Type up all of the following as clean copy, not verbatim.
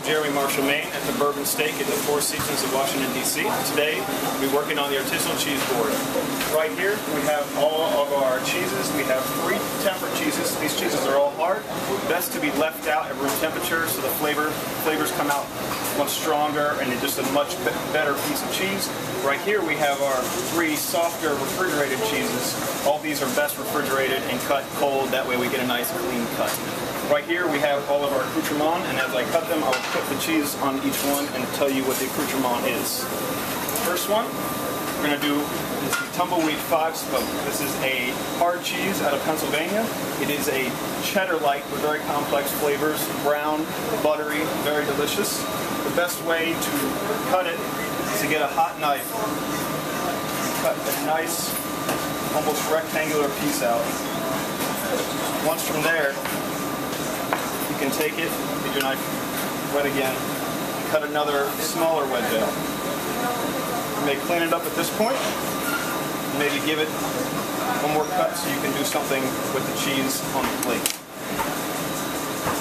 Jeremy Marshall, Maine at the Bourbon Steak in the Four Seasons of Washington, D.C. Today, we'll be working on the artisanal cheese board. Right here, we have all of our cheeses. We have 3 tempered cheeses. These cheeses are all hard. Best to be left out at room temperature so the flavors come out much stronger and it's just a much better piece of cheese. Right here, we have our 3 softer refrigerated cheeses. All these are best refrigerated and cut cold. That way we get a nice clean cut. Right here we have all of our accoutrement, and as I cut them, I'll put the cheese on each one and tell you what the accoutrement is. First one we're going to do is the Tumbleweed 5-spoke. This is a hard cheese out of Pennsylvania. It is a cheddar-like with very complex flavors, brown, buttery, very delicious. The best way to cut it is to get a hot knife. Cut a nice, almost rectangular piece out. Once from there, you can take it, get your knife wet again, and cut another smaller wedge out. You may clean it up at this point, and maybe give it one more cut so you can do something with the cheese on the plate.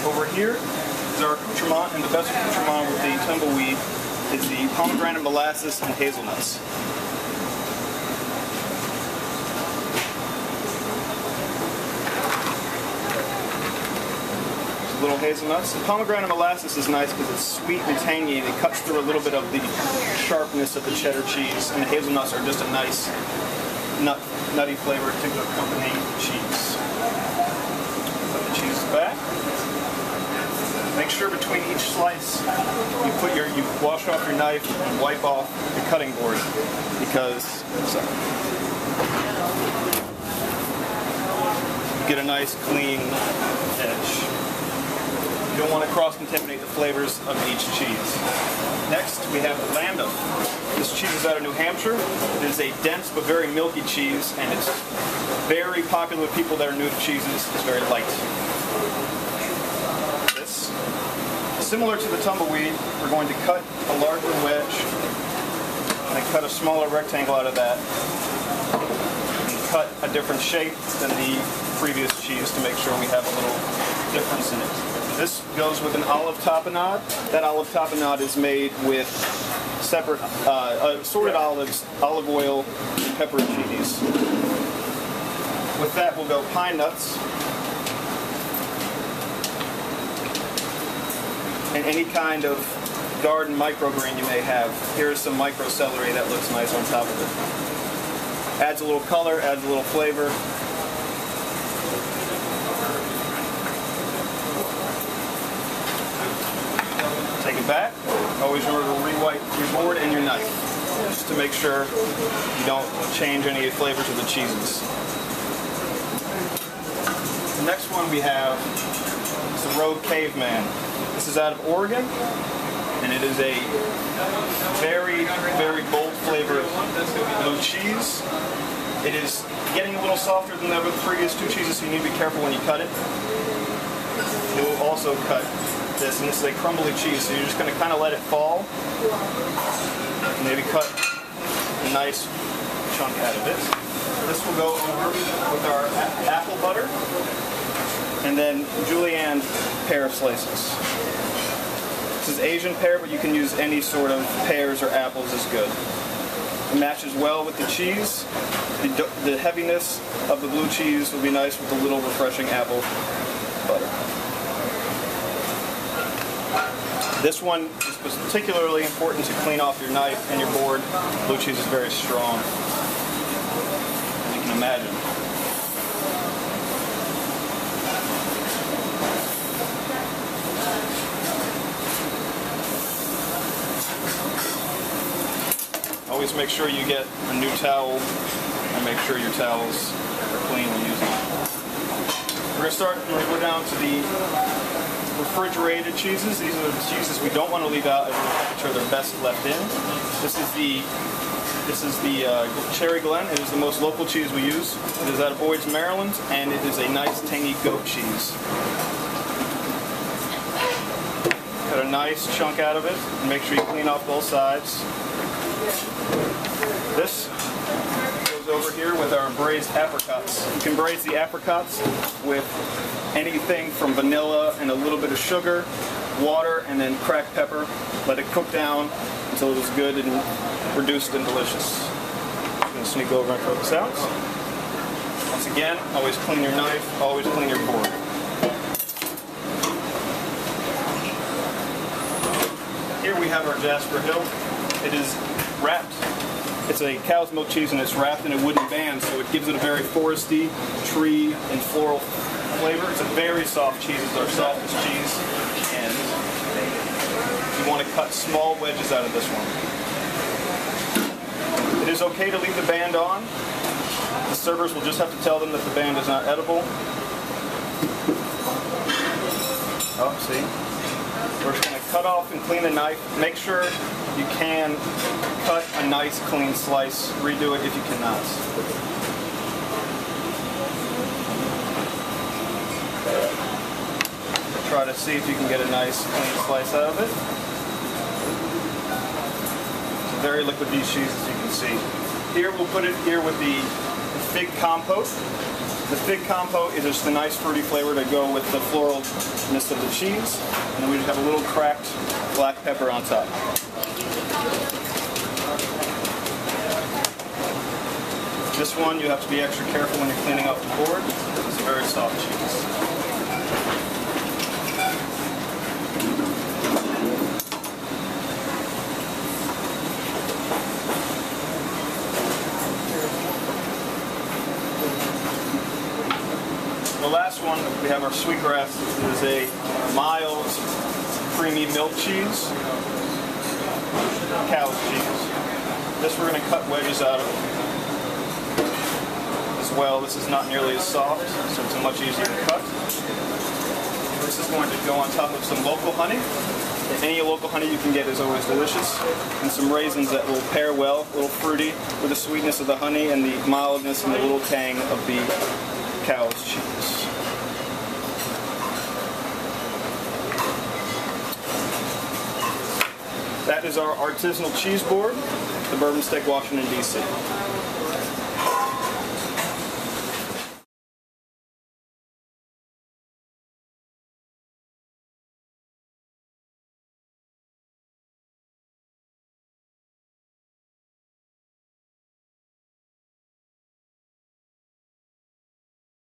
Over here is our accoutrement, and the best accoutrement with the tumbleweed is the pomegranate molasses and hazelnuts. Little hazelnuts. The pomegranate molasses is nice because it's sweet and tangy and it cuts through a little bit of the sharpness of the cheddar cheese, and the hazelnuts are just a nice nutty flavor to accompany cheese. Put the cheese back. Make sure between each slice you wash off your knife and wipe off the cutting board because you get a nice clean edge. You don't want to cross-contaminate the flavors of each cheese. Next, we have the Lambda. This cheese is out of New Hampshire. It is a dense but very milky cheese, and it's very popular with people that are new to cheeses. It's very light. This, similar to the tumbleweed, we're going to cut a larger wedge, and then cut a smaller rectangle out of that, and cut a different shape than the previous cheese to make sure we have a little difference in it. This goes with an olive tapenade. That olive tapenade is made with separate assorted olives, olive oil, and pepperoncinis. With that, we'll go pine nuts and any kind of garden microgreen you may have. Here's some micro celery that looks nice on top of it. Adds a little color, adds a little flavor. Take it back. Always remember to re-wipe your board and your knife, just to make sure you don't change any flavors of the cheeses. The next one we have is the Rogue Caveman. This is out of Oregon, and it is a very, very bold flavored blue cheese. It is getting a little softer than the previous 2 cheeses, so you need to be careful when you cut it. It will also cut this, and this is a crumbly cheese, so you're just going to kind of let it fall. Maybe cut a nice chunk out of it. This will go over with our apple butter, and then julienne pear slices. This is Asian pear, but you can use any sort of pears or apples is good. It matches well with the cheese. The heaviness of the blue cheese will be nice with a little refreshing apple butter. This one is particularly important to clean off your knife and your board. Blue cheese is very strong, as you can imagine. Always make sure you get a new towel and make sure your towels are clean when using it. We're going to go down to the refrigerated cheeses. These are the cheeses we don't want to leave out at room temperature. They're best left in. This is the Cherry Glen. It is the most local cheese we use. It is out of Boyd's, Maryland, and it is a nice tangy goat cheese. Cut a nice chunk out of it, and make sure you clean off both sides. This goes over here here with our braised apricots. You can braise the apricots with anything from vanilla and a little bit of sugar, water, and then cracked pepper. Let it cook down until it is good and reduced and delicious. I'm going to sneak over and throw this out. Once again, always clean your knife, always clean your board. Here we have our Jasper Hill. It is wrapped. It's a cow's milk cheese and it's wrapped in a wooden band, so it gives it a very foresty, tree, and floral flavor. It's a very soft cheese. It's our softest cheese, and you want to cut small wedges out of this one. It is okay to leave the band on. The servers will just have to tell them that the band is not edible. Oh, see? We're just going to cut off and clean the knife. Make sure you can cut a nice clean slice. Redo it if you cannot. Try to see if you can get a nice clean slice out of it. It's a very liquid beef cheese, as you can see. Here we'll put it here with the fig compote. The fig compote is just a nice fruity flavor to go with the floralness of the cheese. And then we just have a little cracked black pepper on top. This one you have to be extra careful when you're cleaning off the board. It's a very soft cheese. The last one, we have our sweetgrass. This is a mild, creamy milk cheese, cow's cheese. This we're going to cut wedges out of as well. This is not nearly as soft, so it's a much easier to cut. This is going to go on top of some local honey. Any local honey you can get is always delicious. And some raisins that will pair well, a little fruity, with the sweetness of the honey and the mildness and the little tang of the cow's cheese. That is our artisanal cheese board, the Bourbon Steak, Washington, D.C.